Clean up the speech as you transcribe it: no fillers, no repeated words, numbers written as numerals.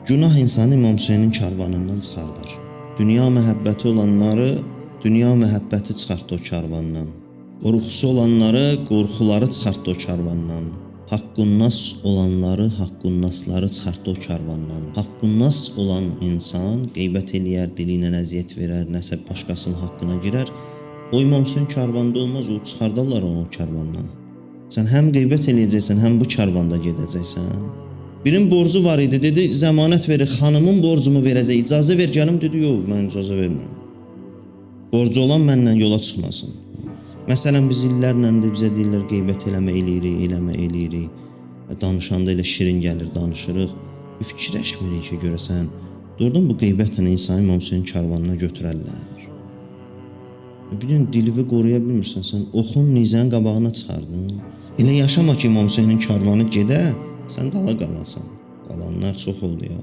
Günah insanı İmam Hüseynin karvanından çıxardar. Dünya məhəbbəti olanları, dünya məhəbbəti çıxartdı o karvandan. Qorxusu olanları, qorxuları çıxartdı o karvandan. Haqqunnas olanları, haqqunasları çıxartdı o karvandan. Haqqunnas olan insan qeybət eləyər, dili ilə əziyyət verər, nəsə başqasının haqqına girər. O İmam Hüseyin karvanda olmaz, o çıxardarlar onu o karvandan. Sən həm qeybət eləyəcəksən, həm bu karvanda gedəcəksən. Birinin borcu var idi, dedi, zəmanət verir, xanımın borcumu verəcək, icazə ver gəlim, dedi, yox, mən icazə vermirəm. Borcu olan mənlə yola çıxmasın. Məsələn, biz illərlə də bizə deyirlər, qeybət eləmə eləyirik. Danışanda elə şirin gəlir, danışırıq. Fikirləşmirik ki, görəsən, doğrudan bu qeybətlə insanı İmam Hüseyin karvanına götürərlər. Bir gün dilivi qoruya bilmirsən, sən oxun nizənin qabağına çıxardın. Elə yaşama ki, İmam Hüseynin karvanı gedə, sən dala qalasan. Qalanlar çox oldu ya.